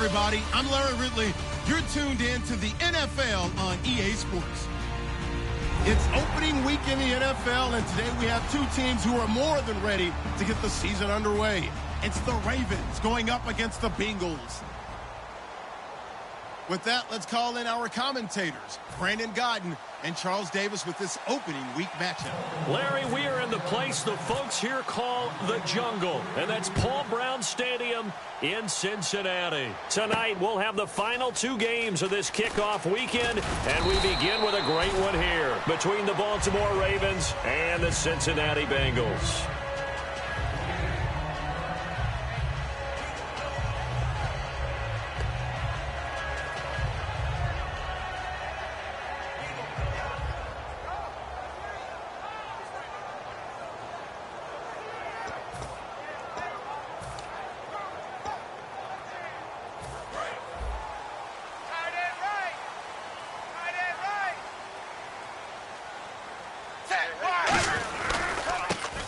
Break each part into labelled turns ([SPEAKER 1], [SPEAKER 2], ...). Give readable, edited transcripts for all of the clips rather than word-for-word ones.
[SPEAKER 1] everybody. I'm Larry Ridley. You're tuned in to the NFL on EA Sports. It's opening week in the NFL, and today we have two teams who are more than ready to get the season underway. It's the Ravens going up against the Bengals. With that, let's call in our commentators, Brandon Godden and Charles Davis, with this opening week matchup.
[SPEAKER 2] Larry, we are in the place the folks here call the Jungle, and that's Paul Brown Stadium in Cincinnati. Tonight, we'll have the final two games of this kickoff weekend, and we begin with a great one here between the Baltimore Ravens and the Cincinnati Bengals.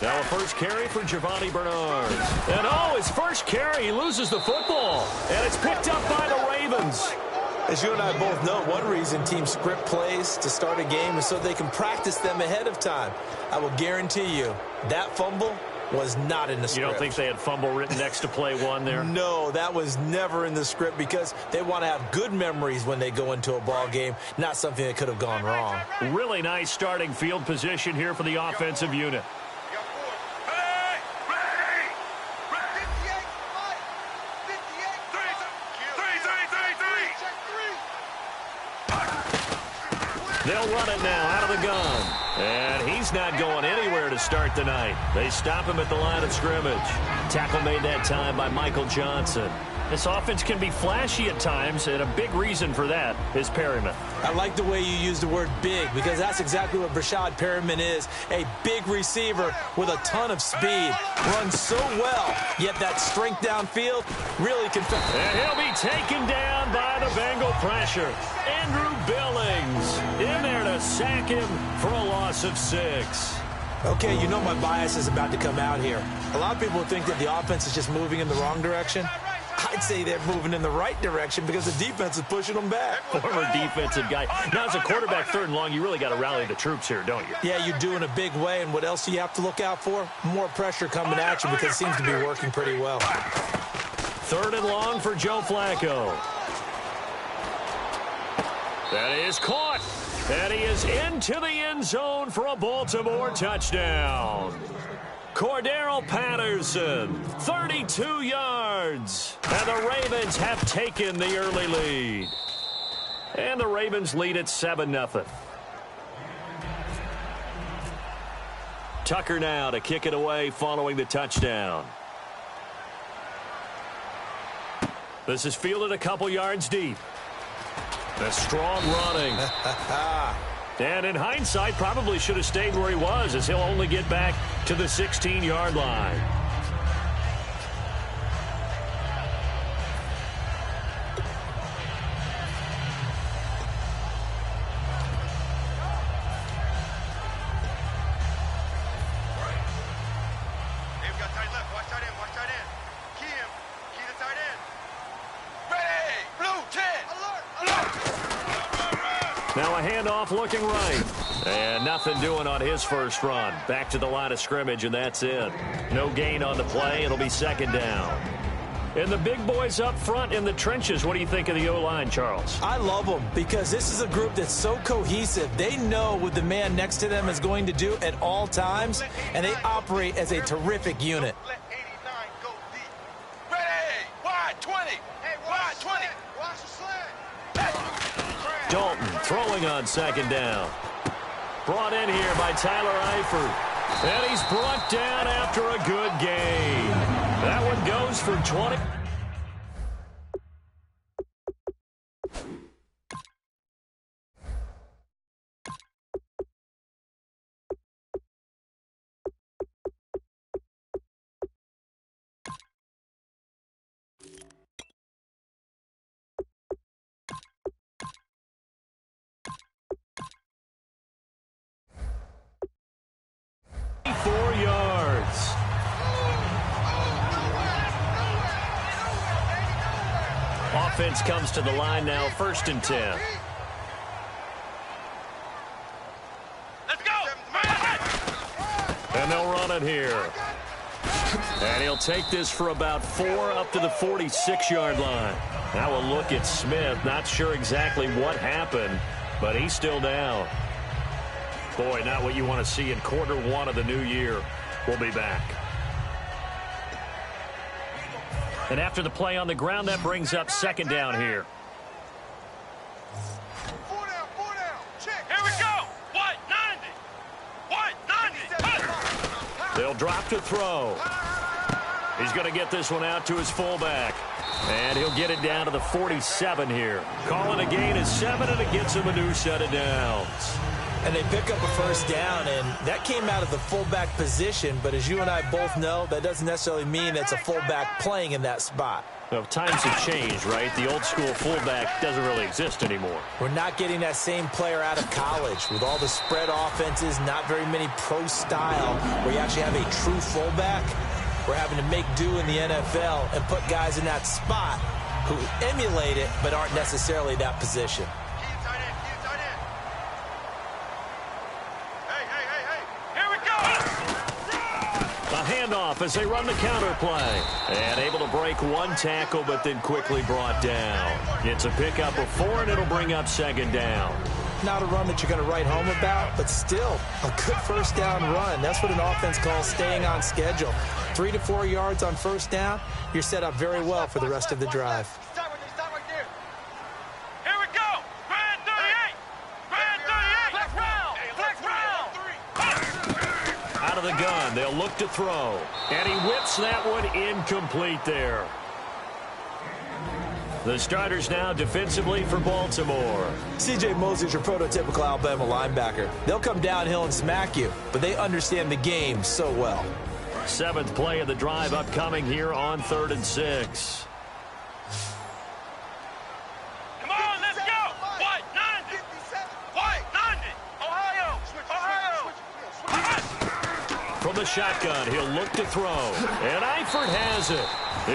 [SPEAKER 2] Now a first carry for Giovanni Bernard. And his first carry, he loses the football. And it's picked up by the Ravens.
[SPEAKER 3] As you and I both know, one reason teams script plays to start a game is so they can practice them ahead of time. I will guarantee you, that fumble was not in the script.
[SPEAKER 2] You don't think they had fumble written next to play one there?
[SPEAKER 3] No, that was never in the script because they want to have good memories when they go into a ball game, not something that could have gone wrong.
[SPEAKER 2] Really nice starting field position here for the offensive unit. They'll run it now out of the gun. And he's not going anywhere to start the night. They stop him at the line of scrimmage. Tackle made that time by Michael Johnson. This offense can be flashy at times, and a big reason for that is Perryman.
[SPEAKER 3] I like the way you use the word big because that's exactly what Brashad Perryman is, a big receiver with a ton of speed. Runs so well, yet that strength downfield really can...
[SPEAKER 2] And he'll be taken down by the Bengal pressure. Andrew Billings in there to sack him for a loss of 6.
[SPEAKER 3] Okay, you know my bias is about to come out here. A lot of people think that the offense is just moving in the wrong direction. I'd say they're moving in the right direction because the defense is pushing them back.
[SPEAKER 2] Former defensive guy. Now, as a quarterback, 3rd and long, you really got to rally the troops here, don't you?
[SPEAKER 3] Yeah, you do in a big way. And what else do you have to look out for? More pressure coming at you because it seems to be working pretty well.
[SPEAKER 2] 3rd and long for Joe Flacco. That is caught. And he is into the end zone for a Baltimore touchdown. Cordero Patterson, 32 yards. And the Ravens have taken the early lead. And the Ravens lead at 7-0. Tucker now to kick it away following the touchdown. This is fielded a couple yards deep. The strong running. And in hindsight, probably should have stayed where he was, as he'll only get back to the 16-yard line. Now a handoff looking right. And nothing doing on his first run. Back to the line of scrimmage, and that's it. No gain on the play. It'll be 2nd down. And the big boys up front in the trenches, what do you think of the O-line, Charles?
[SPEAKER 3] I love them because this is a group that's so cohesive. They know what the man next to them is going to do at all times, and they operate as a terrific unit.
[SPEAKER 2] Dalton throwing on 2nd down. Brought in here by Tyler Eifert. And he's brought down after a good gain. That one goes for 20. offense comes to the line now, 1st and 10.
[SPEAKER 4] Let's go!
[SPEAKER 2] And they'll run it here. And he'll take this for about 4 up to the 46-yard line. Now we'll look at Smith. Not sure exactly what happened, but he's still down. Boy, not what you want to see in quarter 1 of the new year. We'll be back. And after the play on the ground, that brings up 2nd down here.
[SPEAKER 4] 4 down, 4 down. Check. Here we go. What? 90.
[SPEAKER 2] They'll drop to throw. He's going to get this one out to his fullback. And he'll get it down to the 47 here. Calling a gain of 7, and it gets him a new set of downs.
[SPEAKER 3] And they pick up a 1st down, and that came out of the fullback position. But as you and I both know, that doesn't necessarily mean it's a fullback playing in that spot.
[SPEAKER 2] Well, times have changed, right? The old school fullback doesn't really exist anymore.
[SPEAKER 3] We're not getting that same player out of college. With all the spread offenses, not very many pro style, where you actually have a true fullback. We're having to make do in the NFL and put guys in that spot who emulate it but aren't necessarily that position.
[SPEAKER 2] A handoff as they run the counter play. And able to break 1 tackle, but then quickly brought down. It's a pickup of 4, and it'll bring up 2nd down.
[SPEAKER 3] Not a run that you're going to write home about, but still a good 1st down run. That's what an offense calls staying on schedule. 3 to 4 yards on 1st down, you're set up very well for the rest of the drive.
[SPEAKER 4] Stop right there. Here we go. Grand 38. Grand 38. Flex round.
[SPEAKER 2] Out of the gun, they'll look to throw. And he whips that one incomplete there. The starters now defensively for Baltimore.
[SPEAKER 3] C.J. Mosley's your prototypical Alabama linebacker. They'll come downhill and smack you, but they understand the game so well.
[SPEAKER 2] 7th play of the drive upcoming here on 3rd and 6.
[SPEAKER 4] Come on, let's go. White, 90. White, 90. Ohio.
[SPEAKER 2] From the shotgun, he'll look to throw. And Eifert has it.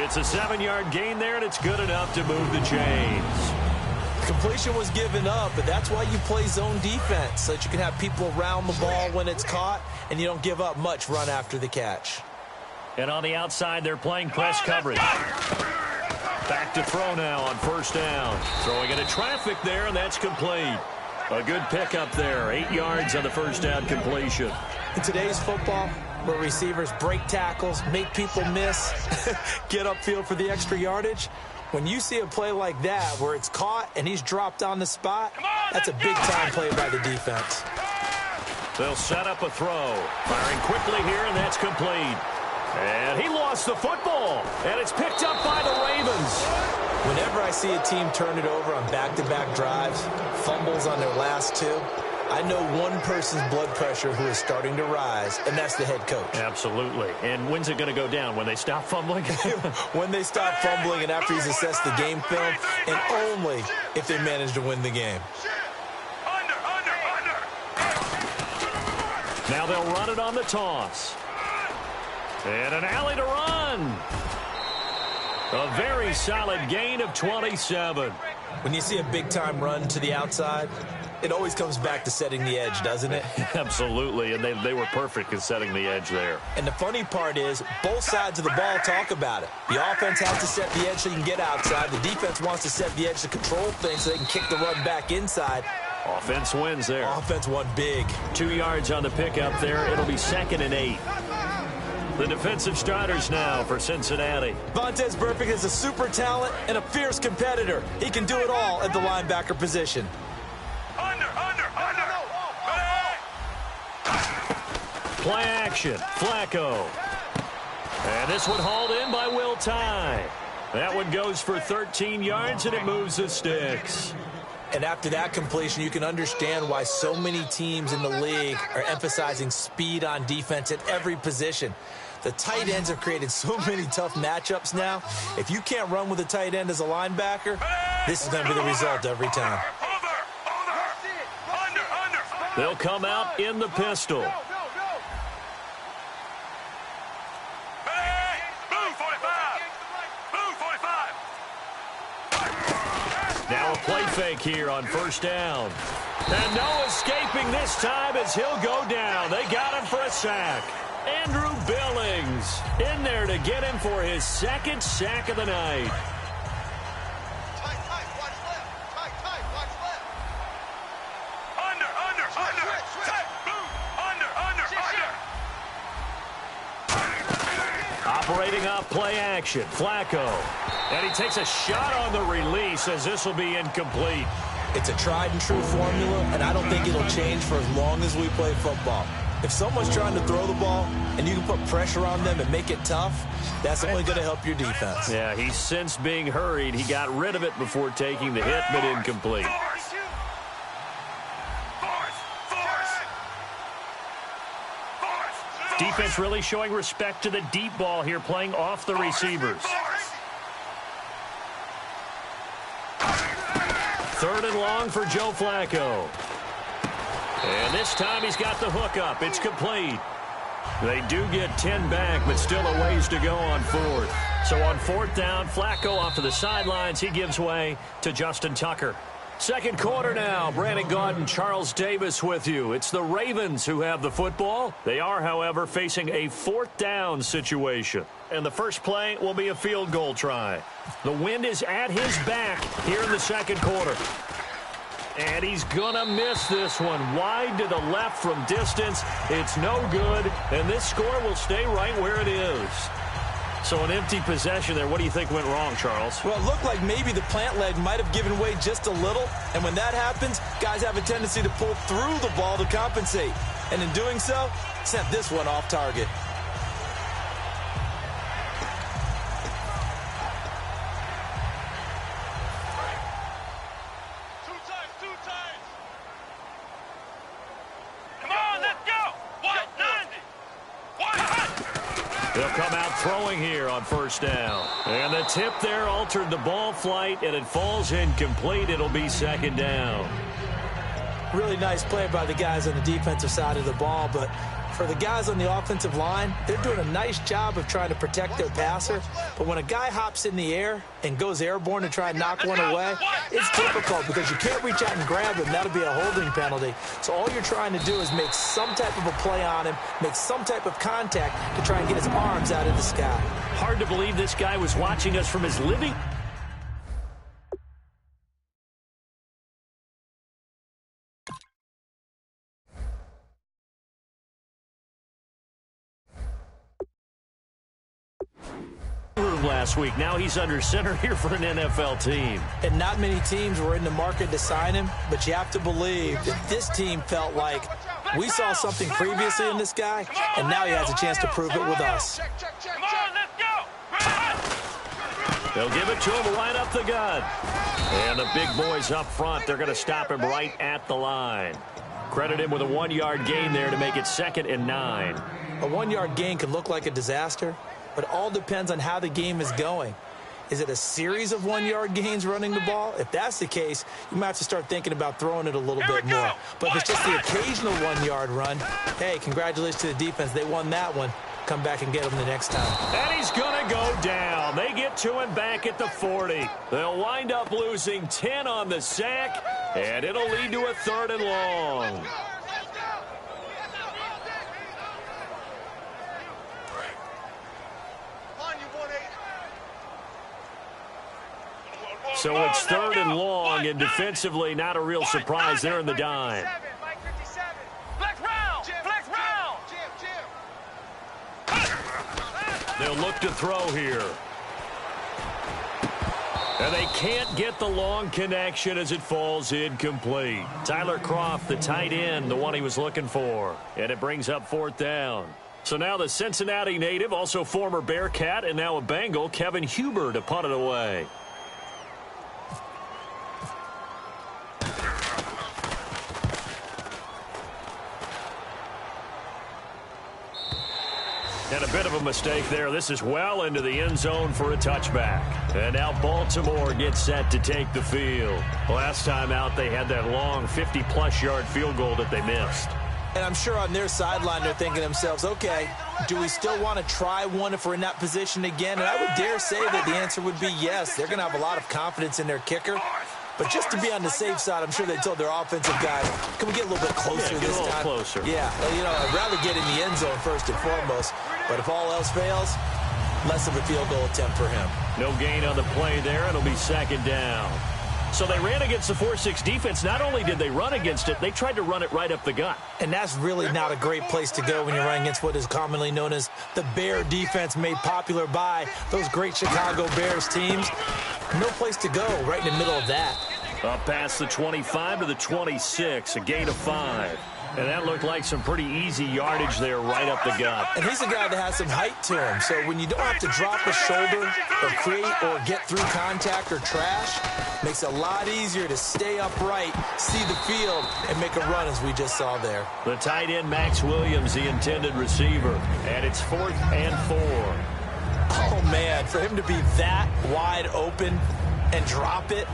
[SPEAKER 2] It's a 7-yard gain there, and it's good enough to move the chains.
[SPEAKER 3] Completion was given up, but that's why you play zone defense, so that you can have people around the ball when it's caught, and you don't give up much run after the catch.
[SPEAKER 2] And on the outside, they're playing press coverage. Back to throw now on 1st down. Throwing into traffic there, and that's complete. A good pickup there. 8 yards on the 1st down completion.
[SPEAKER 3] In today's football, where receivers break tackles, make people miss, get upfield for the extra yardage, when you see a play like that where it's caught and he's dropped on the spot, that's a big-time play by the defense.
[SPEAKER 2] They'll set up a throw. Firing quickly here, and that's complete. And he lost the football, and it's picked up by the Ravens.
[SPEAKER 3] Whenever I see a team turn it over on back-to-back drives, fumbles on their last 2, I know one person's blood pressure who is starting to rise, and that's the head coach.
[SPEAKER 2] Absolutely. And when's it going to go down? When they stop fumbling?
[SPEAKER 3] When they stop fumbling and after he's assessed the game film, and only if they manage to win the game.
[SPEAKER 4] Under.
[SPEAKER 2] Now they'll run it on the toss. And an alley to run. A very solid gain of 27.
[SPEAKER 3] When you see a big-time run to the outside, it always comes back to setting the edge, doesn't it?
[SPEAKER 2] Absolutely, and they were perfect in setting the edge there.
[SPEAKER 3] And the funny part is, both sides of the ball talk about it. The offense has to set the edge so you can get outside. The defense wants to set the edge to control things so they can kick the run back inside.
[SPEAKER 2] Offense wins there.
[SPEAKER 3] Offense won big.
[SPEAKER 2] 2 yards on the pickup there. It'll be 2nd and 8. The defensive starters now for Cincinnati.
[SPEAKER 3] Vontaze Burfict is a super talent and a fierce competitor. He can do it all at the linebacker position.
[SPEAKER 4] Under.
[SPEAKER 2] Play action. Flacco. And this one hauled in by Will Tye. That one goes for 13 yards, and it moves the sticks.
[SPEAKER 3] And after that completion, you can understand why so many teams in the league are emphasizing speed on defense at every position. The tight ends have created so many tough matchups now. If you can't run with a tight end as a linebacker, this is going to be the result every time.
[SPEAKER 2] They'll come out in the pistol.
[SPEAKER 4] Blue 45.
[SPEAKER 2] Now a play fake here on first down. And no escaping this time as he'll go down. They got him for a sack. Andrew Billings in there to get him for his second sack of the night. Operating off play action, Flacco. And he takes a shot on the release as this will be incomplete.
[SPEAKER 3] It's a tried and true formula, and I don't think it'll change for as long as we play football. If someone's trying to throw the ball and you can put pressure on them and make it tough, that's only going to help your defense.
[SPEAKER 2] Yeah, he's since being hurried. He got rid of it before taking the hit, but incomplete. Defense really showing respect to the deep ball here, playing off the receivers. Third and long for Joe Flacco. And this time he's got the hook up. It's complete. They do get 10 back, but still a ways to go on fourth. So on fourth down, Flacco off to the sidelines. He gives way to Justin Tucker. Second quarter now. Brandon Gaudin, Charles Davis with you. It's the Ravens who have the football. They are, however, facing a fourth down situation. And the first play will be a field goal try. The wind is at his back here in the second quarter. And he's going to miss this one. Wide to the left from distance. It's no good. And this score will stay right where it is. So an empty possession there. What do you think went wrong, Charles?
[SPEAKER 3] Well, it looked like maybe the plant leg might have given way just a little. And when that happens, guys have a tendency to pull through the ball to compensate. And in doing so, sent this one off target.
[SPEAKER 2] They'll come out throwing here on first down. And the tip there altered the ball flight, and it falls incomplete. It'll be second down.
[SPEAKER 3] Really nice play by the guys on the defensive side of the ball, but for the guys on the offensive line, they're doing a nice job of trying to protect their passer. But when a guy hops in the air and goes airborne to try and knock one away, it's difficult because you can't reach out and grab him. That'll be a holding penalty. So all you're trying to do is make some type of a play on him, make some type of contact to try and get his arms out of the sky.
[SPEAKER 2] Hard to believe this guy was watching us from his living room last week. Now he's under center here for an NFL team.
[SPEAKER 3] And not many teams were in the market to sign him, but you have to believe that this team felt like we saw something previously in this guy, and now he has a chance to prove it with us.
[SPEAKER 2] They'll give it to him right up the gut. And the big boys up front, they're going to stop him right at the line. Credit him with a 1-yard gain there to make it 2nd and 9.
[SPEAKER 3] A 1-yard gain can look like a disaster, but it all depends on how the game is going. Is it a series of 1-yard gains running the ball? If that's the case, you might have to start thinking about throwing it a little bit more. But if it's just the occasional 1-yard run, hey, congratulations to the defense. They won that one. Come back and get him the next time.
[SPEAKER 2] And he's going to go down. They get to him back at the 40. They'll wind up losing 10 on the sack, and it'll lead to a 3rd and long. So it's 3rd and long, and defensively not a real surprise there in the dime. They'll look to throw here. And they can't get the long connection as it falls incomplete. Tyler Kroft, the tight end, the one he was looking for. And it brings up 4th down. So now the Cincinnati native, also former Bearcat and now a Bengal, Kevin Huber to punt it away. And a bit of a mistake there. This is well into the end zone for a touchback. And now Baltimore gets set to take the field. Last time out, they had that long 50-plus yard field goal that they missed.
[SPEAKER 3] And I'm sure on their sideline they're thinking to themselves, okay, do we still want to try one if we're in that position again? And I would dare say that the answer would be yes. They're going to have a lot of confidence in their kicker. But just to be on the safe side, I'm sure they told their offensive guys, can we get a little bit closer this time?
[SPEAKER 2] Closer.
[SPEAKER 3] Yeah, I'd rather get in the end zone first and foremost. But if all else fails, less of a field goal attempt for him.
[SPEAKER 2] No gain on the play there. It'll be second down. So they ran against the 4-6 defense. Not only did they run against it, they tried to run it right up the gut.
[SPEAKER 3] And that's really not a great place to go when you're running against what is commonly known as the Bear defense, made popular by those great Chicago Bears teams. No place to go right in the middle of that.
[SPEAKER 2] Up past the 25 to the 26, a gain of 5. And that looked like some pretty easy yardage there right up the gut.
[SPEAKER 3] And he's a guy that has some height to him. So when you don't have to drop a shoulder or create or get through contact or trash, makes it a lot easier to stay upright, see the field, and make a run as we just saw there.
[SPEAKER 2] The tight end, Max Williams, the intended receiver. And it's 4th and 4.
[SPEAKER 3] Oh, man, for him to be that wide open and drop it,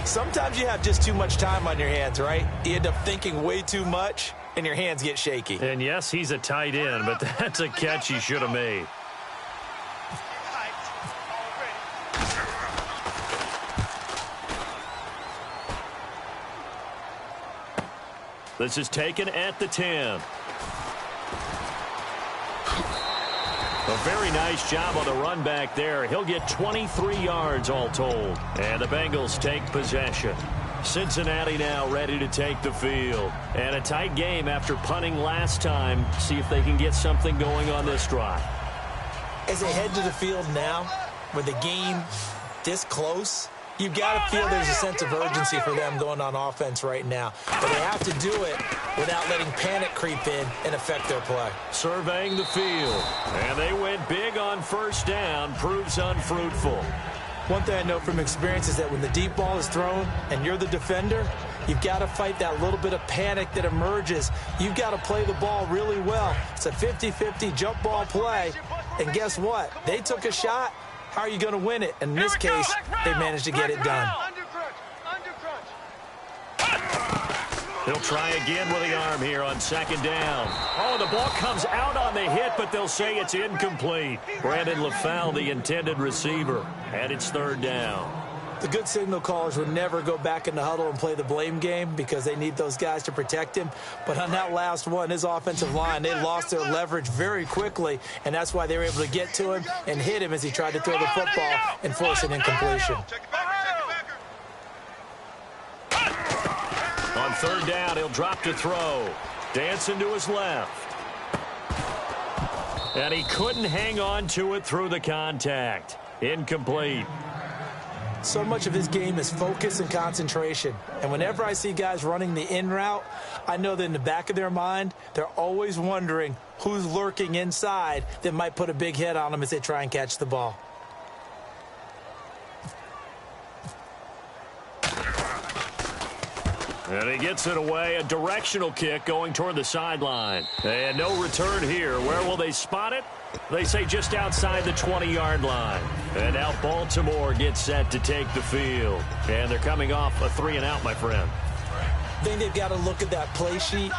[SPEAKER 3] sometimes you have just too much time on your hands, right? You end up thinking way too much, and your hands get shaky.
[SPEAKER 2] And yes, he's a tight end, but that's a catch he should have made. This is taken at the 10. A very nice job on the run back there. He'll get 23 yards all told. And the Bengals take possession. Cincinnati now ready to take the field. And a tight game after punting last time. See if they can get something going on this drive.
[SPEAKER 3] As they head to the field now, with the game this close, you've got to feel there's a sense of urgency for them going on offense right now. But they have to do it without letting panic creep in and affect their play.
[SPEAKER 2] Surveying the field. And they went big on first down. Proves unfruitful.
[SPEAKER 3] One thing I know from experience is that when the deep ball is thrown and you're the defender, you've got to fight that little bit of panic that emerges. You've got to play the ball really well. It's a 50-50 jump ball play. And guess what? They took a shot. How are you going to win it? In this case, they managed to get it done.
[SPEAKER 2] They'll try again with the arm here on second down. Oh, the ball comes out on the hit, but they'll say it's incomplete. Brandon LaFalle, the intended receiver, and it's third down.
[SPEAKER 3] The good signal callers would never go back in the huddle and play the blame game because they need those guys to protect him. But on that last one, his offensive line, they lost their leverage very quickly, and that's why they were able to get to him and hit him as he tried to throw the football and force an incompletion.
[SPEAKER 2] On third down, he'll drop to throw. Dancing to his left. And he couldn't hang on to it through the contact. Incomplete.
[SPEAKER 3] So much of this game is focus and concentration. And whenever I see guys running the in route, I know that in the back of their mind, they're always wondering who's lurking inside that might put a big hit on them as they try and catch the ball.
[SPEAKER 2] And he gets it away. A directional kick going toward the sideline. And no return here. Where will they spot it? They say just outside the 20-yard line. And now Baltimore gets set to take the field. And they're coming off a 3-and-out, my friend.
[SPEAKER 3] I think they've got to look at that play sheet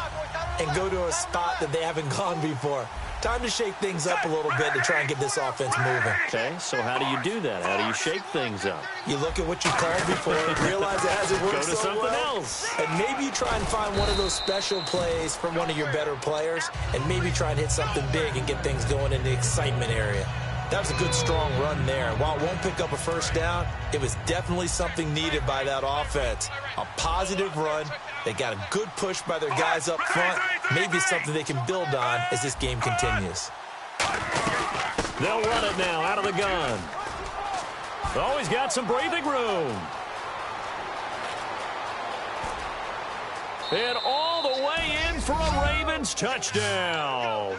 [SPEAKER 3] and go to a spot that they haven't gone before. Time to shake things up a little bit to try and get this offense moving.
[SPEAKER 2] Okay, so how do you do that? How do you shake things up?
[SPEAKER 3] You look at what you called before and realize it hasn't worked
[SPEAKER 2] Go to
[SPEAKER 3] so
[SPEAKER 2] something
[SPEAKER 3] well.
[SPEAKER 2] else.
[SPEAKER 3] And maybe you try and find one of those special plays from one of your better players and maybe try and hit something big and get things going in the excitement area. That was a good, strong run there. While it won't pick up a first down, it was definitely something needed by that offense. A positive run. They got a good push by their guys up front. Maybe something they can build on as this game continues.
[SPEAKER 2] They'll run it now out of the gun. Oh, he's got some breathing room. And all the way in for a Ravens touchdown.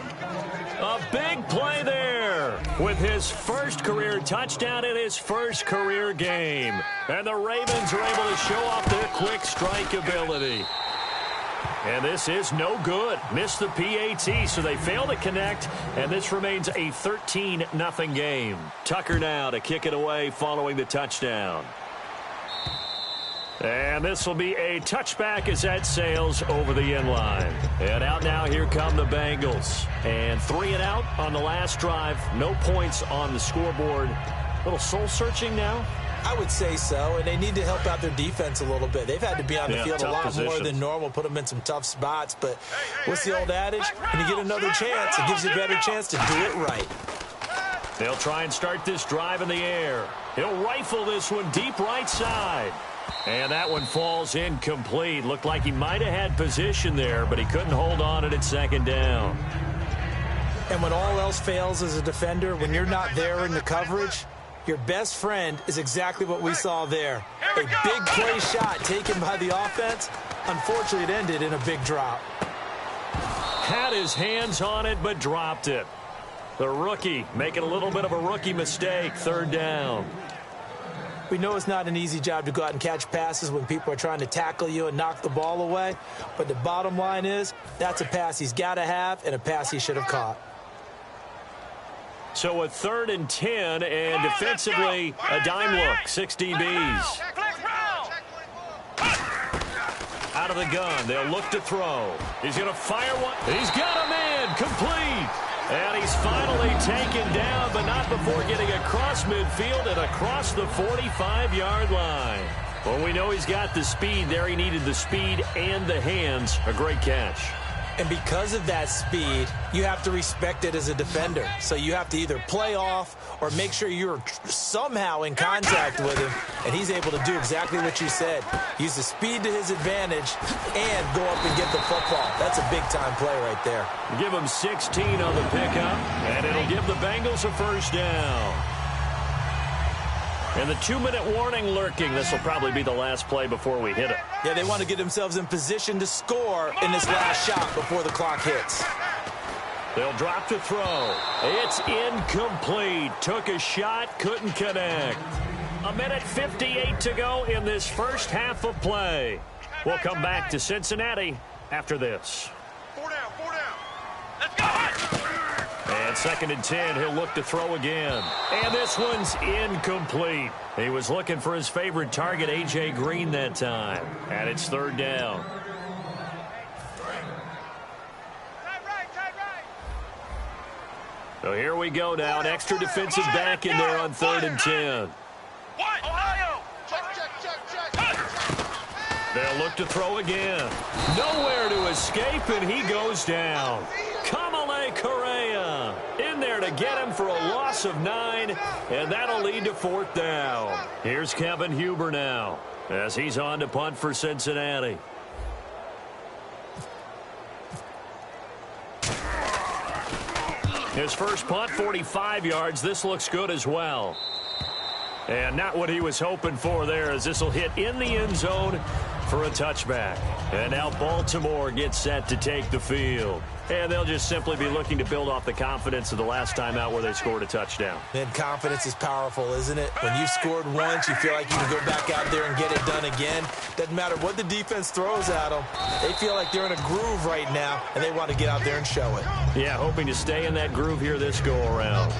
[SPEAKER 2] A big play there with his first career touchdown in his first career game. And the Ravens are able to show off their quick strike ability. And this is no good. Missed the PAT, so they fail to connect, and this remains a 13-0 game. Tucker now to kick it away following the touchdown. And this will be a touchback as that sails over the end line. And out now, here come the Bengals. And 3-and-out on the last drive. No points on the scoreboard. A little soul-searching now
[SPEAKER 3] I would say so, and they need to help out their defense a little bit. They've had to be on the field a lot more than normal, put them in some tough spots. But what's the old adage? When you get another chance, it gives you a better chance to do it right.
[SPEAKER 2] They'll try and start this drive in the air. He'll rifle this one deep right side. And that one falls incomplete. Looked like he might have had position there, but he couldn't hold on at second down.
[SPEAKER 3] And when all else fails as a defender, when you're not there in the coverage, your best friend is exactly what we saw there. A big play shot taken by the offense. Unfortunately, it ended in a big drop.
[SPEAKER 2] Had his hands on it, but dropped it. The rookie making a little bit of a rookie mistake, third down.
[SPEAKER 3] We know it's not an easy job to go out and catch passes when people are trying to tackle you and knock the ball away. But the bottom line is, that's a pass he's got to have and a pass he should have caught.
[SPEAKER 2] So a 3rd and 10, and defensively, a dime look, 6 DBs. Out of the gun, they'll look to throw. He's going to fire one. He's got a man, complete. And he's finally taken down, but not before getting across midfield and across the 45-yard line. Well, we know he's got the speed there. He needed the speed and the hands. A great catch.
[SPEAKER 3] And because of that speed, you have to respect it as a defender. So you have to either play off or make sure you're somehow in contact with him. And he's able to do exactly what you said. Use the speed to his advantage and go up and get the football. That's a big-time play right there.
[SPEAKER 2] Give him 16 on the pickup, and it'll give the Bengals a first down. And the 2-minute warning lurking. This will probably be the last play before we hit it.
[SPEAKER 3] Yeah, they want to get themselves in position to score in this last shot before the clock hits.
[SPEAKER 2] They'll drop to throw. It's incomplete. Took a shot, couldn't connect. 1:58 to go in this first half of play. We'll come back to Cincinnati after this.
[SPEAKER 4] 4 down. Let's go.
[SPEAKER 2] And 2nd and 10, he'll look to throw again. And this one's incomplete. He was looking for his favorite target, A.J. Green, that time. And it's 3rd down. So here we go now. An extra defensive back in there on 3rd and 10.
[SPEAKER 4] Ohio.
[SPEAKER 2] They'll look to throw again. Nowhere to escape, and he goes down. Kamale Correa in there to get him for a loss of 9, and that'll lead to 4th down. Here's Kevin Huber now as he's on to punt for Cincinnati. His first punt, 45 yards. This looks good as well. And not what he was hoping for there, as this will hit in the end zone for a touchback. And now Baltimore gets set to take the field. And they'll just simply be looking to build off the confidence of the last time out where they scored a touchdown.
[SPEAKER 3] And confidence is powerful, isn't it? When you've scored once, you feel like you can go back out there and get it done again. Doesn't matter what the defense throws at them. They feel like they're in a groove right now, and they want to get out there and show it.
[SPEAKER 2] Yeah, hoping to stay in that groove here this go-around.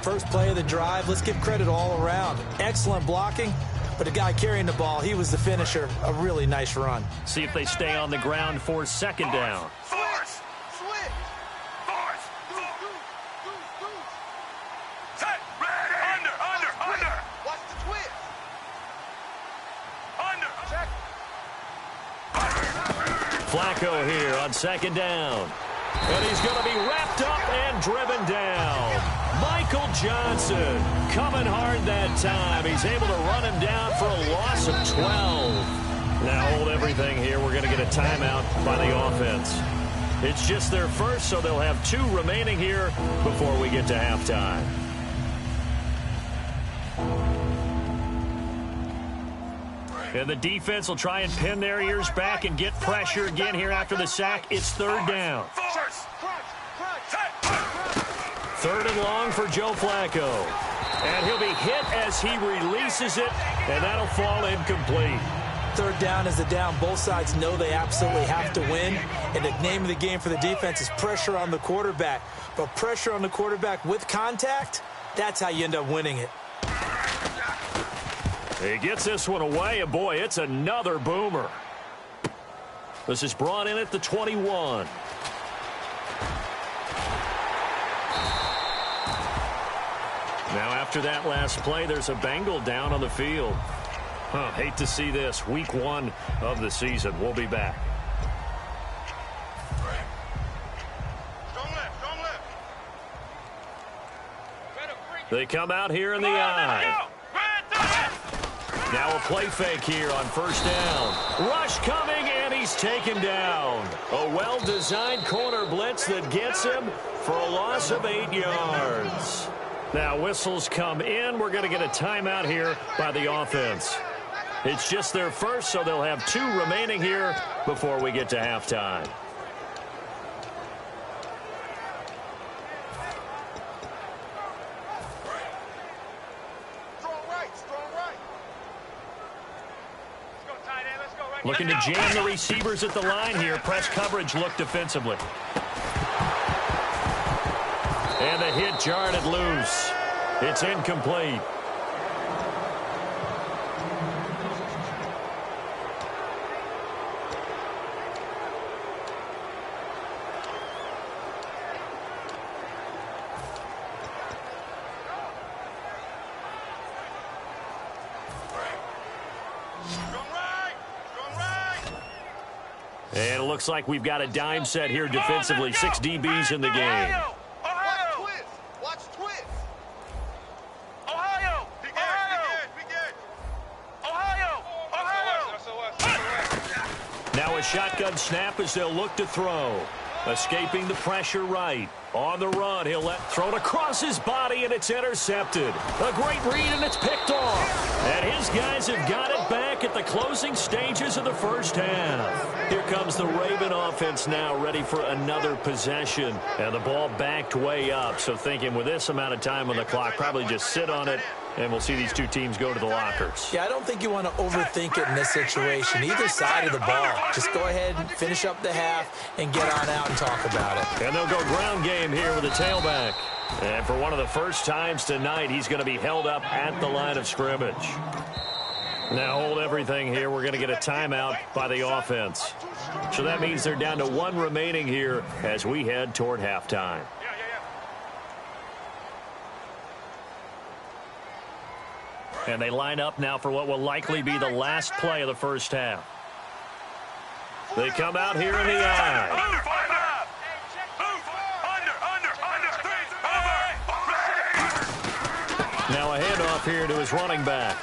[SPEAKER 3] First play of the drive, let's give credit all around. Excellent blocking, but the guy carrying the ball, he was the finisher. A really nice run.
[SPEAKER 2] See if they stay on the ground for 2nd down. Flacco here on 2nd down. And he's going to be wrapped up and driven down. Michael Johnson coming hard that time. He's able to run him down for a loss of 12. Now hold everything here. We're going to get a timeout by the offense. It's just their first, so they'll have 2 remaining here before we get to halftime. And the defense will try and pin their ears back and get pressure again here after the sack. It's 3rd down. 3rd and long for Joe Flacco. And he'll be hit as he releases it, and that'll fall incomplete.
[SPEAKER 3] 3rd down is the down. Both sides know they absolutely have to win. And the name of the game for the defense is pressure on the quarterback. But pressure on the quarterback with contact, that's how you end up winning it.
[SPEAKER 2] He gets this one away, and boy, it's another boomer. This is brought in at the 21. Now, after that last play, there's a Bengal down on the field. Hate to see this. Week 1 of the season. We'll be back.
[SPEAKER 4] Strong left, strong left.
[SPEAKER 2] They come out here in the eye. Now a play fake here on first down. Rush coming, and he's taken down. A well-designed corner blitz that gets him for a loss of 8 yards. Now whistles come in. We're going to get a timeout here by the offense. It's just their first, so they'll have 2 remaining here before we get to halftime. Looking to jam the receivers at the line here. Press coverage look defensively. And the hit jarred it loose. It's incomplete. And it looks like we've got a dime set here defensively. 6 DBs in the game.
[SPEAKER 4] Watch twist. Ohio.
[SPEAKER 2] Now a shotgun snap as they'll look to throw. Escaping the pressure right. On the run, he'll throw it across his body, and it's intercepted. A great read, and it's picked off. And his guys have got it back at the closing stages of the first half. Here comes the Raven offense now, ready for another possession. And the ball backed way up, so thinking with this amount of time on the clock, probably just sit on it, and we'll see these 2 teams go to the lockers.
[SPEAKER 3] Yeah, I don't think you want to overthink it in this situation. Either side of the ball. Just go ahead and finish up the half and get on out and talk about it.
[SPEAKER 2] And they'll go ground game here with a tailback. And for one of the first times tonight, he's going to be held up at the line of scrimmage. Now hold everything here. We're going to get a timeout by the offense. So that means they're down to 1 remaining here as we head toward halftime. And they line up now for what will likely be the last play of the first half. They come out here in the eye. Now a handoff here to his running back.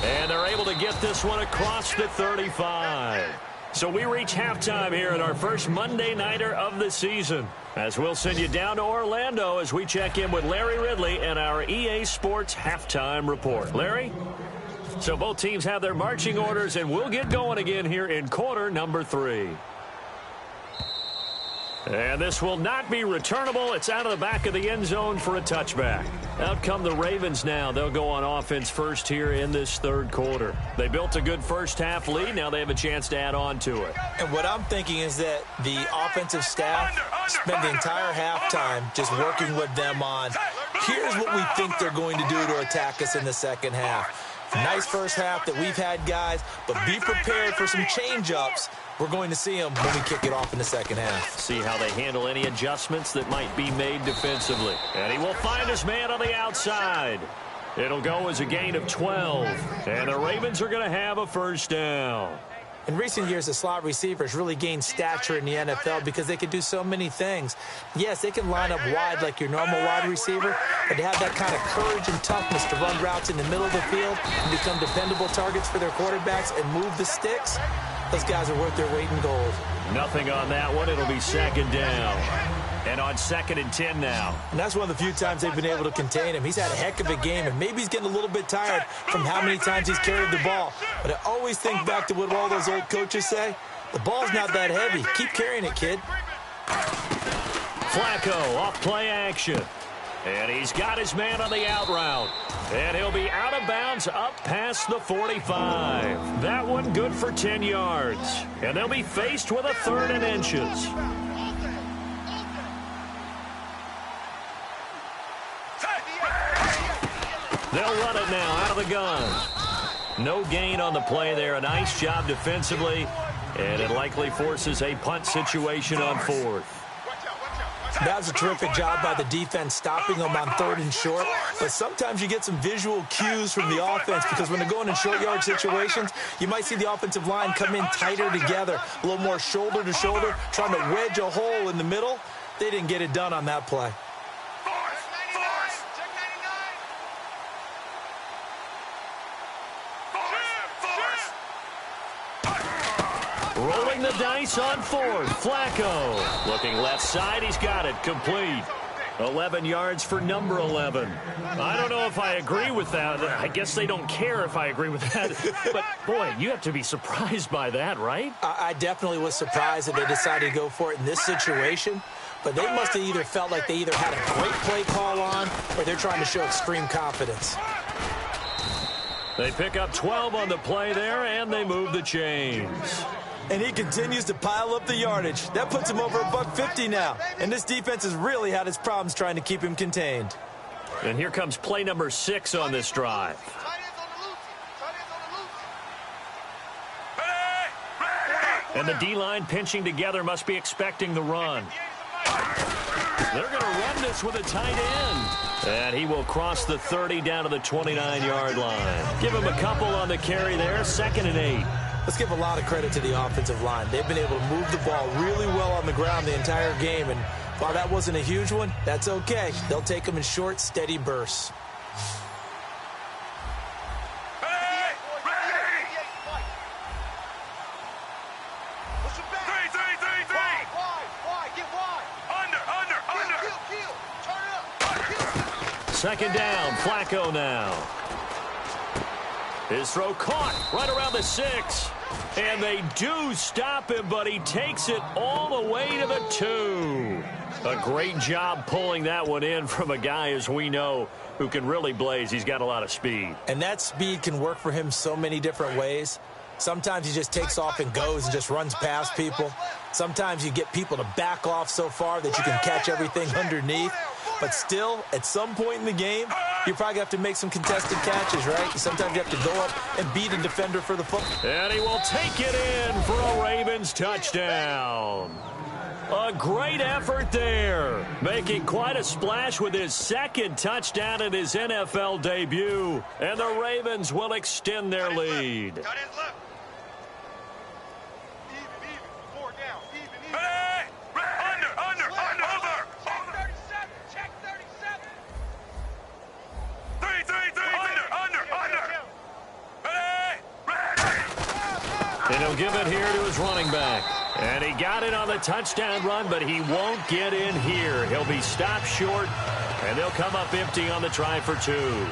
[SPEAKER 2] And they're able to get this one across the 35. So we reach halftime here at our first Monday Nighter of the season, as we'll send you down to Orlando as we check in with Larry Ridley and our EA Sports Halftime Report. Larry? So both teams have their marching orders, and we'll get going again here in quarter number 3. And this will not be returnable. It's out of the back of the end zone for a touchback. Out come the Ravens now. They'll go on offense first here in this third quarter. They built a good first half lead. Now they have a chance to add on to it.
[SPEAKER 3] And what I'm thinking is that the offensive staff spent the entire halftime just working with them on, here's what we think they're going to do to attack us in the second half. Nice first half that we've had, guys, but be prepared for some change-ups. We're going to see them when we kick it off in the second half.
[SPEAKER 2] See how they handle any adjustments that might be made defensively. And he will find his man on the outside. It'll go as a gain of 12. And the Ravens are going to have a first down.
[SPEAKER 3] In recent years, the slot receivers really gained stature in the NFL because they can do so many things. Yes, they can line up wide like your normal wide receiver, but to have that kind of courage and toughness to run routes in the middle of the field and become dependable targets for their quarterbacks and move the sticks, those guys are worth their weight in gold.
[SPEAKER 2] Nothing on that one. It'll be second down. And on 2nd and 10 now.
[SPEAKER 3] And that's one of the few times they've been able to contain him. He's had a heck of a game, and maybe he's getting a little bit tired from how many times he's carried the ball. But I always think back to what all those old coaches say. The ball's not that heavy. Keep carrying it, kid.
[SPEAKER 2] Flacco off play action. And he's got his man on the out route. And he'll be out of bounds up past the 45. That one good for 10 yards. And they'll be faced with a 3rd and inches. They'll run it now out of the gun. No gain on the play there. A nice job defensively. And it likely forces a punt situation on 4th.
[SPEAKER 3] That was a terrific job by the defense stopping them on 3rd and short. But sometimes you get some visual cues from the offense because when they're going in short yard situations, you might see the offensive line come in tighter together, a little more shoulder to shoulder, trying to wedge a hole in the middle. They didn't get it done on that play.
[SPEAKER 2] Rolling the dice on 4th. Flacco. Looking left side. He's got it. Complete. 11 yards for number 11. I don't know if I agree with that. I guess they don't care if I agree with that. But, boy, you have to be surprised by that, right?
[SPEAKER 3] I definitely was surprised that they decided to go for it in this situation. But they must have either felt like they either had a great play call on or they're trying to show extreme confidence.
[SPEAKER 2] They pick up 12 on the play there, and they move the chains.
[SPEAKER 3] And he continues to pile up the yardage. That puts him over $150 now. And this defense has really had its problems trying to keep him contained.
[SPEAKER 2] And here comes play number 6 on this drive. And the D-line pinching together must be expecting the run. They're going to run this with a tight end. And he will cross the 30 down to the 29-yard line. Give him a couple on the carry there, 2nd and 8.
[SPEAKER 3] Let's give a lot of credit to the offensive line. They've been able to move the ball really well on the ground the entire game. And while that wasn't a huge one, that's okay. They'll take them in short, steady bursts.
[SPEAKER 2] Second down, Flacco now. His throw caught right around the 6. And they do stop him, but he takes it all the way to the 2. A great job pulling that one in from a guy, as we know, who can really blaze. He's got a lot of speed.
[SPEAKER 3] And that speed can work for him so many different ways. Sometimes he just takes off and goes and just runs past people. Sometimes you get people to back off so far that you can catch everything underneath. But still, at some point in the game, you probably have to make some contested catches, right? Sometimes you have to go up and beat a defender for the football.
[SPEAKER 2] And he will take it in for a Ravens touchdown. A great effort there, making quite a splash with his 2nd touchdown in his NFL debut. And the Ravens will extend their lead. And he'll give it here to his running back. And he got it on the touchdown run, but he won't get in here. He'll be stopped short, and they'll come up empty on the try for 2.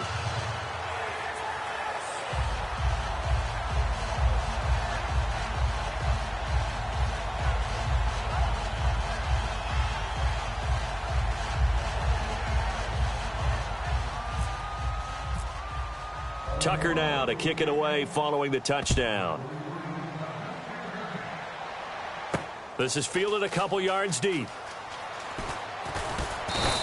[SPEAKER 2] Tucker now to kick it away following the touchdown. This is fielded a couple yards deep.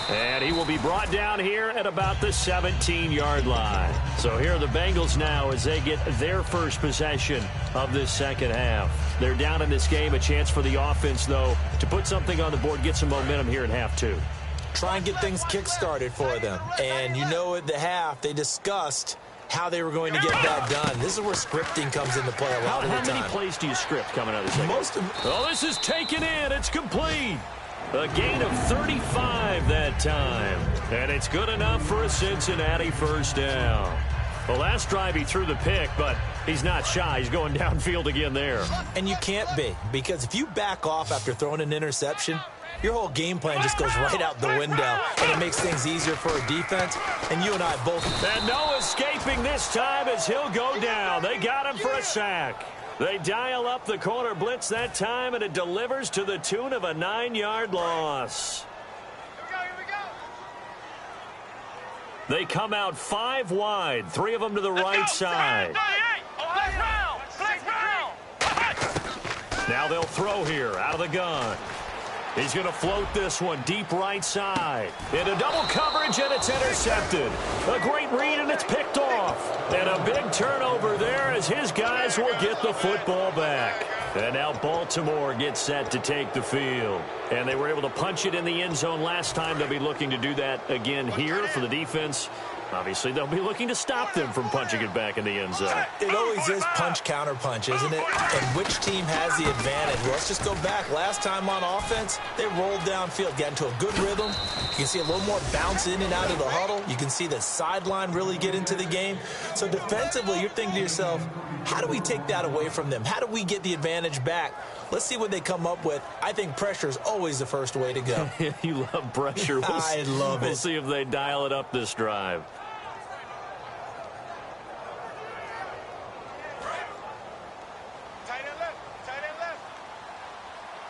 [SPEAKER 2] And he will be brought down here at about the 17-yard line. So here are the Bengals now as they get their first possession of this second half. They're down in this game. A chance for the offense, though, to put something on the board, get some momentum here in half 2.
[SPEAKER 3] Try and get things kick-started for them. And you know at the half, they discussed how they were going to get that done. This is where scripting comes into play a lot of the time.
[SPEAKER 2] How many plays do you script coming out of this thing? Oh, this is taken in. It's complete. A gain of 35 that time. And it's good enough for a Cincinnati first down. The last drive he threw the pick, but he's not shy. He's going downfield again there.
[SPEAKER 3] And you can't be, because if you back off after throwing an interception, your whole game plan just goes right out the window, and it makes things easier for a defense. And you and I both.
[SPEAKER 2] And no escaping this time as he'll go down. They got him for a sack. They dial up the corner blitz that time, and it delivers to the tune of a 9-yard loss.
[SPEAKER 4] Here we go.
[SPEAKER 2] They come out 5 wide, 3 of them to the right side. Now they'll throw here out of the gun. He's going to float this one deep right side. Into double coverage, and it's intercepted. A great read, and it's picked off. And a big turnover there as his guys will get the football back. And now Baltimore gets set to take the field. And they were able to punch it in the end zone last time. They'll be looking to do that again here for the defense. Obviously, they'll be looking to stop them from punching it back in the end zone.
[SPEAKER 3] It always is punch-counter-punch, isn't it? And which team has the advantage? Well, let's just go back. Last time on offense, they rolled downfield, got into a good rhythm. You can see a little more bounce in and out of the huddle. You can see the sideline really get into the game. So defensively, you're thinking to yourself, how do we take that away from them? How do we get the advantage back? Let's see what they come up with. I think pressure is always the first way to go.
[SPEAKER 2] You love pressure.
[SPEAKER 3] I love it.
[SPEAKER 2] We'll see if they dial it up this drive.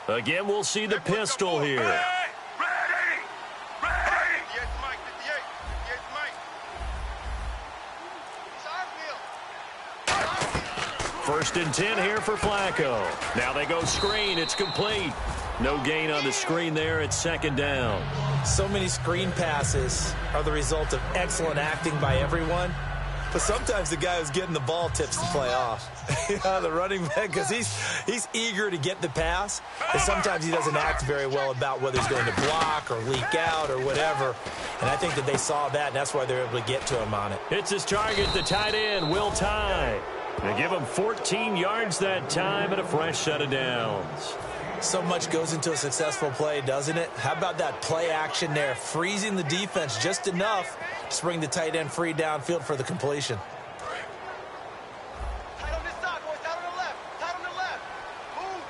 [SPEAKER 2] Again, we'll see the pistol here.
[SPEAKER 4] Ready! Yes, Mike, 58. Yes, Mike.
[SPEAKER 2] First and 10 here for Flacco. Now they go screen. It's complete. No gain on the screen there. It's second down.
[SPEAKER 3] So many screen passes are the result of excellent acting by everyone. But sometimes the guy who's getting the ball tips the play off. The running back, because he's eager to get the pass. And sometimes he doesn't act very well about whether he's going to block or leak out or whatever. And I think that they saw that, and that's why they're able to get to him on it.
[SPEAKER 2] It's his target, the tight end, Will Tye. They give him 14 yards that time and a fresh set of downs.
[SPEAKER 3] So much goes into a successful play, doesn't it? How about that play action there, freezing the defense just enough to bring the tight end free downfield for the completion.
[SPEAKER 4] Tight on this side, boys. Tight on the left. Tight on the left. Move.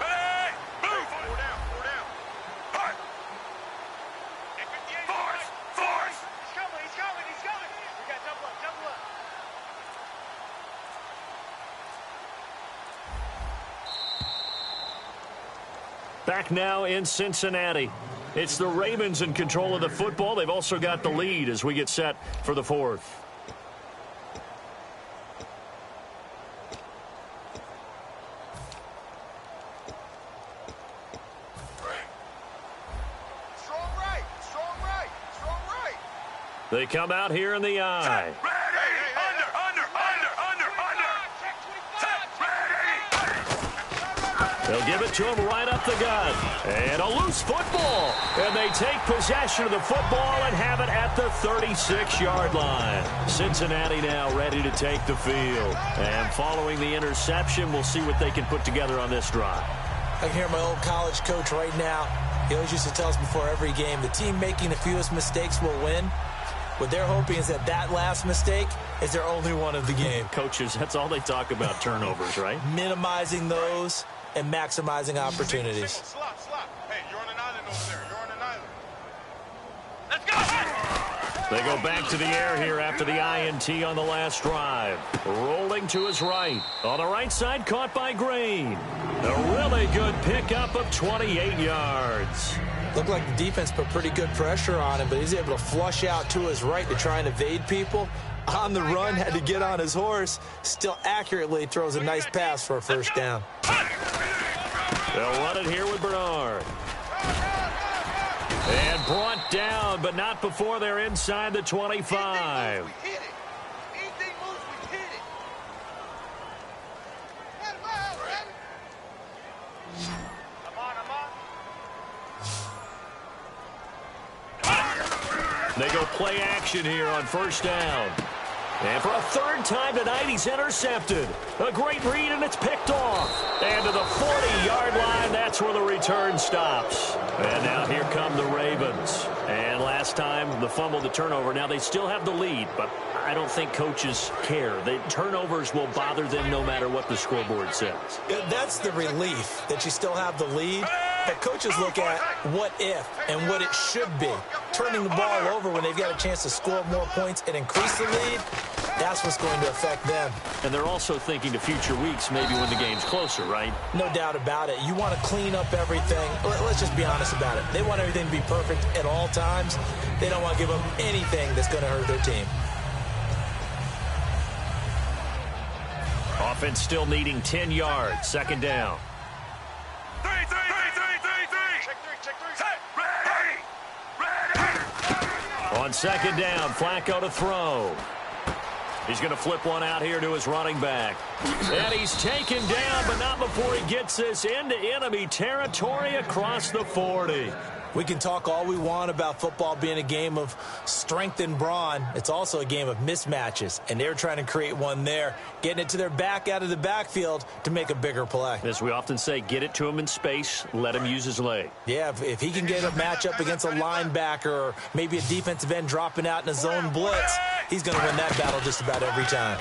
[SPEAKER 4] Hey! Move! Four down. Four down. Hard. Force! Force! He's coming. He's coming. He's coming. We got double up. Double up.
[SPEAKER 2] Back now in Cincinnati. It's the Ravens in control of the football. They've also got the lead as we get set for the fourth.
[SPEAKER 4] Strong right. Strong right. Strong right.
[SPEAKER 2] They come out here in the eye.
[SPEAKER 4] Ready!
[SPEAKER 2] They'll give it to him right up the gut. And a loose football. And they take possession of the football and have it at the 36-yard line. Cincinnati now ready to take the field. And following the interception, we'll see what they can put together on this drive.
[SPEAKER 3] I can hear my old college coach right now. He always used to tell us before every game, the team making the fewest mistakes will win. What they're hoping is that that last mistake is their only one of the game.
[SPEAKER 2] Coaches, that's all they talk about, turnovers, right?
[SPEAKER 3] Minimizing those and maximizing opportunities.
[SPEAKER 4] Slop. Hey, you're on an island over there. You're on an island. Let's go!
[SPEAKER 2] They go back to the air here after the INT on the last drive. Rolling to his right. On the right side, caught by Green. A really good pickup of 28 yards.
[SPEAKER 3] Looked like the defense put pretty good pressure on him, but he's able to flush out to his right to try and evade people. On the run, had to get on his horse. Still accurately throws a nice pass for a first down.
[SPEAKER 2] They'll run it here with Bernard. And brought down, but not before they're inside the 25.
[SPEAKER 4] We hit it. Anything moves, we hit it. I'm on.
[SPEAKER 2] They go play action here on first down. And for a third time tonight, he's intercepted. A great read, and it's picked off. And to the 40-yard line, that's where the return stops. And now here come the Ravens. And last time, the fumble, the turnover. Now they still have the lead, but I don't think coaches care. The turnovers will bother them no matter what the scoreboard says.
[SPEAKER 3] That's the relief, that you still have the lead. But coaches look at what if and what it should be. Turning the ball over when they've got a chance to score more points and increase the lead, that's what's going to affect them.
[SPEAKER 2] And they're also thinking to future weeks, maybe when the game's closer, right?
[SPEAKER 3] No doubt about it. You want to clean up everything. Let's just be honest about it. They want everything to be perfect at all times. They don't want to give up anything that's going to hurt their team.
[SPEAKER 2] Offense still needing 10 yards. Second down.
[SPEAKER 4] Three.
[SPEAKER 2] On second down, Flacco to throw. He's going to flip one out here to his running back. And he's taken down, but not before he gets this into enemy territory across the 40.
[SPEAKER 3] We can talk all we want about football being a game of strength and brawn. It's also a game of mismatches, and they're trying to create one there, getting it to their back out of the backfield to make a bigger play.
[SPEAKER 2] As we often say, get it to him in space, let him use his leg.
[SPEAKER 3] Yeah, if he can get a matchup against a linebacker or maybe a defensive end dropping out in a zone blitz, he's going to win that battle just about every time.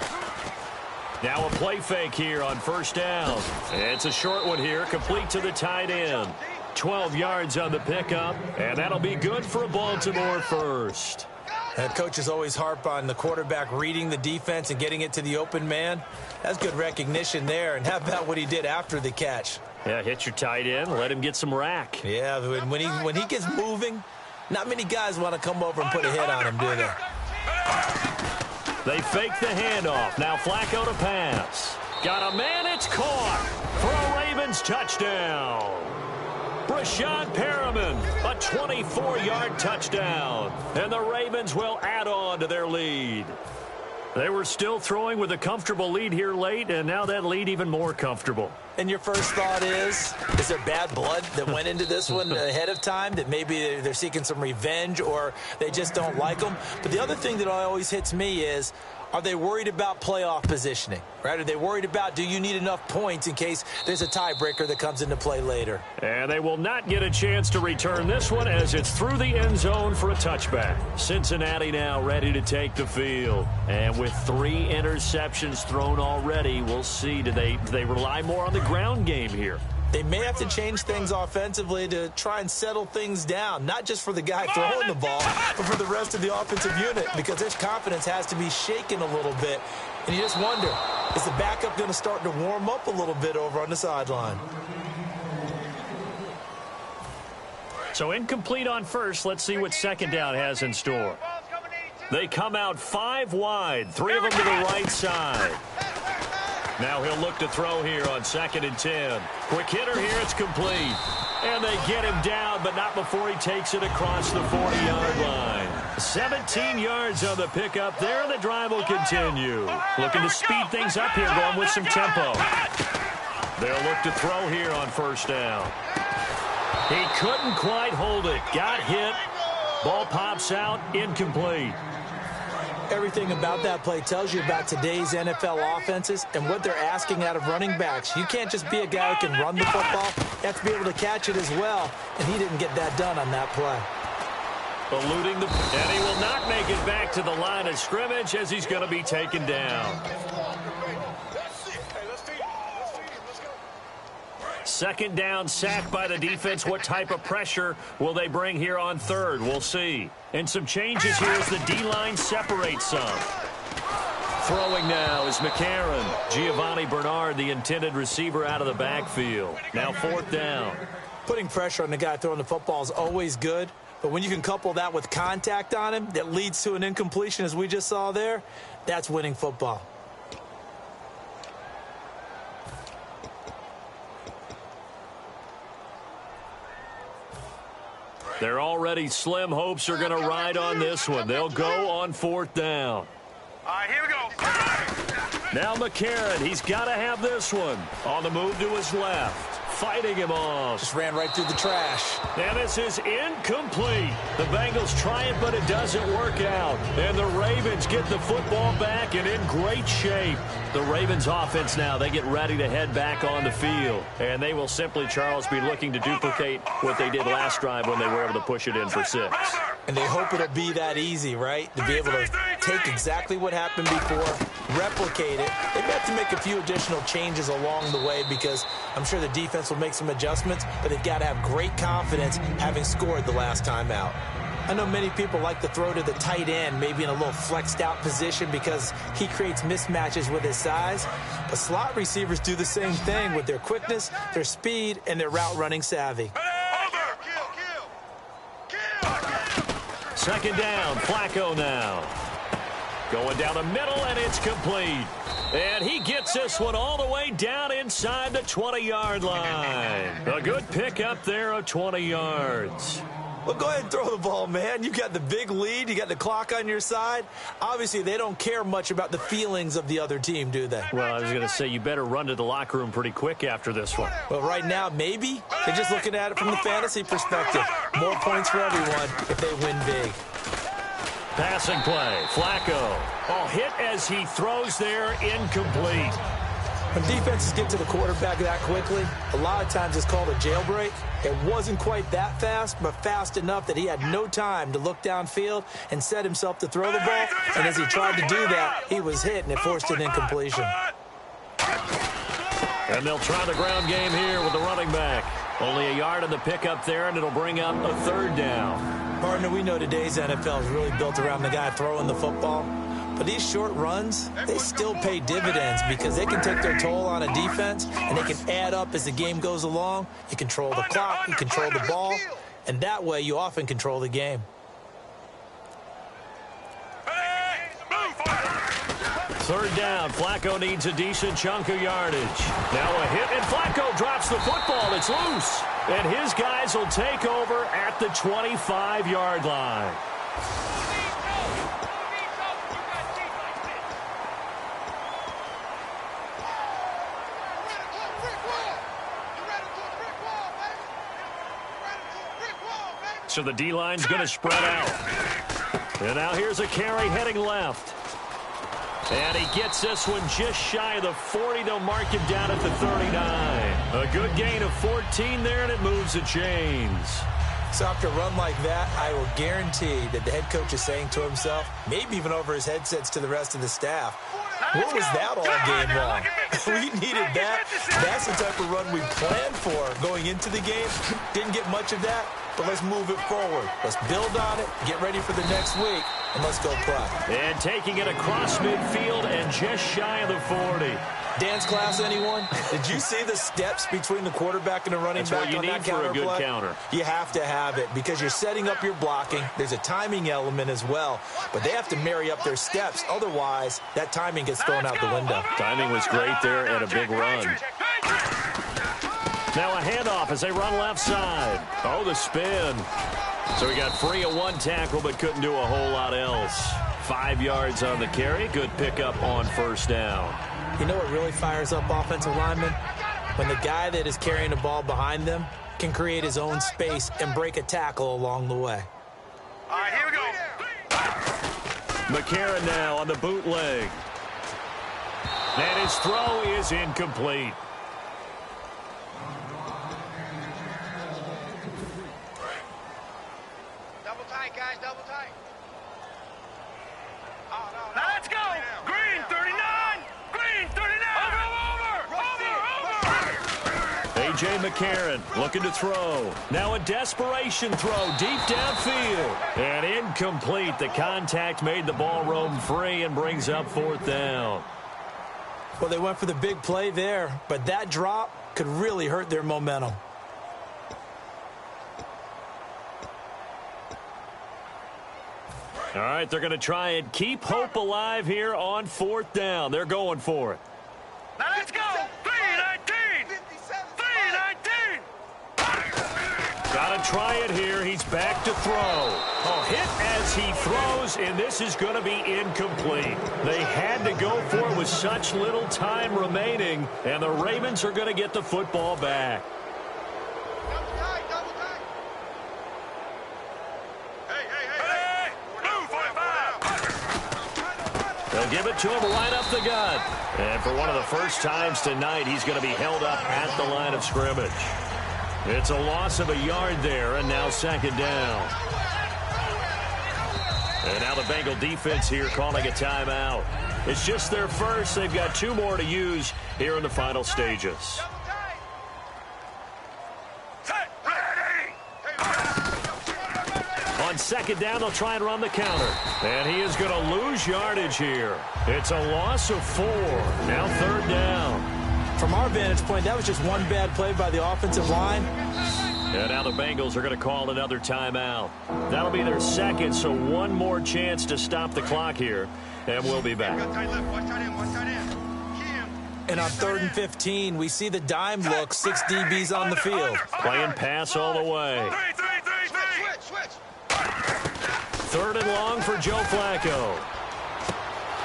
[SPEAKER 2] Now a play fake here on first down. It's a short one here, complete to the tight end. 12 yards on the pickup, and that'll be good for a Baltimore first.
[SPEAKER 3] And coaches always harp on the quarterback reading the defense and getting it to the open man. That's good recognition there. And how about what he did after the catch?
[SPEAKER 2] Yeah, hit your tight end, let him get some rack.
[SPEAKER 3] Yeah, when he gets moving, not many guys want to come over and put a hit on him, do they?
[SPEAKER 2] They fake the handoff. Now Flacco to pass. Got a man, it's caught for a Ravens touchdown. Brashad Perriman, a 24-yard touchdown. And the Ravens will add on to their lead. They were still throwing with a comfortable lead here late, and now that lead even more comfortable.
[SPEAKER 3] And your first thought is there bad blood that went into this one ahead of time, that maybe they're seeking some revenge or they just don't like them? But the other thing that always hits me is, are they worried about playoff positioning, right? Are they worried about, do you need enough points in case there's a tiebreaker that comes into play later?
[SPEAKER 2] And they will not get a chance to return this one as it's through the end zone for a touchback. Cincinnati now ready to take the field. And with 3 interceptions thrown already, we'll see, do they rely more on the ground game here?
[SPEAKER 3] They may have to change things offensively to try and settle things down, not just for the guy throwing the ball, but for the rest of the offensive unit, because their confidence has to be shaken a little bit. And you just wonder, is the backup going to start to warm up a little bit over on the sideline?
[SPEAKER 2] So incomplete on first. Let's see what second down has in store. They come out 5 wide, 3 of them to the right side. Now he'll look to throw here on 2nd and 10. Quick hitter here, it's complete. And they get him down, but not before he takes it across the 40-yard line. 17 yards on the pickup there, and the drive will continue. Looking to speed things up here, going with some tempo. They'll look to throw here on first down. He couldn't quite hold it. Got hit. Ball pops out, incomplete.
[SPEAKER 3] Everything about that play tells you about today's NFL offenses and what they're asking out of running backs. You can't just be a guy who can run the football. You have to be able to catch it as well, and he didn't get that done on that play.
[SPEAKER 2] Eluding and he will not make it back to the line of scrimmage as he's going to be taken down. Second down, sack by the defense. What type of pressure will they bring here on third? We'll see. And some changes here as the D-line separates some. Throwing now is McCarron. Giovanni Bernard, the intended receiver, out of the backfield. Now 4th down.
[SPEAKER 3] Putting pressure on the guy throwing the football is always good, but when you can couple that with contact on him that leads to an incompletion, as we just saw there, that's winning football.
[SPEAKER 2] They're already slim hopes are going to ride on this one. They'll go on 4th down.
[SPEAKER 4] All right, here we go.
[SPEAKER 2] Now McCarron, he's got to have this one. On the move to his left. Fighting him off.
[SPEAKER 3] Just ran right through the trash.
[SPEAKER 2] And this is incomplete. The Bengals try it, but it doesn't work out. And the Ravens get the football back and in great shape. The Ravens offense now, they get ready to head back on the field. And they will simply, Charles, be looking to duplicate what they did last drive when they were able to push it in for 6.
[SPEAKER 3] And they hope it'll be that easy, right? To be able to take exactly what happened before, replicate it. They may have to make a few additional changes along the way because I'm sure the defense will make some adjustments, but they've got to have great confidence having scored the last time out. I know many people like to throw to the tight end, maybe in a little flexed out position because he creates mismatches with his size. But slot receivers do the same thing with their quickness, their speed, and their route running savvy.
[SPEAKER 2] Second down, Flacco now. Going down the middle, and it's complete. And he gets this one all the way down inside the 20-yard line. A good pick up there of 20 yards.
[SPEAKER 3] Well, go ahead and throw the ball, man. You got the big lead. You got the clock on your side. Obviously, they don't care much about the feelings of the other team, do they?
[SPEAKER 2] Well, I was going to say you better run to the locker room pretty quick after this one.
[SPEAKER 3] Well, right now, maybe. They're just looking at it from the fantasy perspective. More points for everyone if they win big.
[SPEAKER 2] Passing play. Flacco. Oh, hit as he throws there. Incomplete.
[SPEAKER 3] When defenses get to the quarterback that quickly, a lot of times it's called a jailbreak. It wasn't quite that fast, but fast enough that he had no time to look downfield and set himself to throw the ball. And as he tried to do that, he was hit, and it forced an incompletion.
[SPEAKER 2] And they'll try the ground game here with the running back. Only a yard on the pickup there, and it'll bring up a third down.
[SPEAKER 3] Partner, we know today's NFL is really built around the guy throwing the football. But these short runs, they still pay dividends because they can take their toll on a defense, and they can add up as the game goes along. You control the clock, you control the ball, and that way you often control the game.
[SPEAKER 2] Third down. Flacco needs a decent chunk of yardage. Now a hit, and Flacco drops the football. It's loose. And his guys will take over at the 25-yard line. So the D-line's going to spread out. And now here's a carry heading left. And he gets this one just shy of the 40. They'll mark him down at the 39. A good gain of 14 there, and it moves the chains.
[SPEAKER 3] So after a run like that, I will guarantee that the head coach is saying to himself, maybe even over his headsets to the rest of the staff, what was that all game long? We needed that. That's the type of run we planned for going into the game. Didn't get much of that, but let's move it forward. Let's build on it, get ready for the next week, and let's go play.
[SPEAKER 2] And taking it across midfield and just shy of the 40.
[SPEAKER 3] Dance class, anyone? Did you see the steps between the quarterback and the running back on that counter play?
[SPEAKER 2] That's what you need for a good counter.
[SPEAKER 3] You have to have it because you're setting up your blocking. There's a timing element as well, but they have to marry up their steps. Otherwise, that timing gets thrown out the window.
[SPEAKER 2] Timing was great there and a big run. Now a handoff as they run left side. Oh, the spin. So he got free of one tackle but couldn't do a whole lot else. 5 yards on the carry. Good pickup on first down.
[SPEAKER 3] You know what really fires up offensive linemen? When the guy that is carrying the ball behind them can create his own space and break a tackle along the way.
[SPEAKER 4] All right, here we go.
[SPEAKER 2] McCarron now on the bootleg. And his throw is incomplete.
[SPEAKER 4] Double tight, guys, double tight. Oh, no. Now let's go. Green, 39. Green, 39. Over.
[SPEAKER 2] A.J. McCarron looking to throw. Now a desperation throw deep downfield. And incomplete. The contact made the ball roam free and brings up fourth down.
[SPEAKER 3] Well, they went for the big play there, but that drop could really hurt their momentum.
[SPEAKER 2] All right, they're going to try and keep hope alive here on fourth down. They're going for it.
[SPEAKER 4] Now let's go. 319. 319.
[SPEAKER 2] Got to try it here. He's back to throw. Oh, hit as he throws, and this is going to be incomplete. They had to go for it with such little time remaining, and the Ravens are going to get the football back.
[SPEAKER 4] Double tight, double tight. Hey. Blue 45.
[SPEAKER 2] They'll give it to him right up the gut. And for one of the first times tonight, he's going to be held up at the line of scrimmage. It's a loss of a yard there, and now second down. And now the Bengal defense here calling a timeout. It's just their first. They've got 2 more to use here in the final stages. On second down, they'll try and run the counter. And he is going to lose yardage here. It's a loss of 4. Now third down.
[SPEAKER 3] From our vantage point, that was just one bad play by the offensive line.
[SPEAKER 2] And now the Bengals are going to call another timeout. That'll be their second, so one more chance to stop the clock here. And we'll be back.
[SPEAKER 3] And on 3rd and 15, we see the dime look, 6 DBs on the field.
[SPEAKER 2] Playing pass all the way. 3rd and long for Joe Flacco.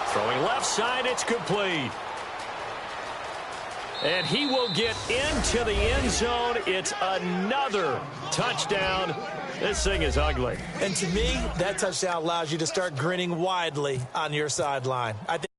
[SPEAKER 2] Throwing left side, it's complete. And he will get into the end zone. It's another touchdown. This thing is ugly.
[SPEAKER 3] And to me, that touchdown allows you to start grinning widely on your sideline. I think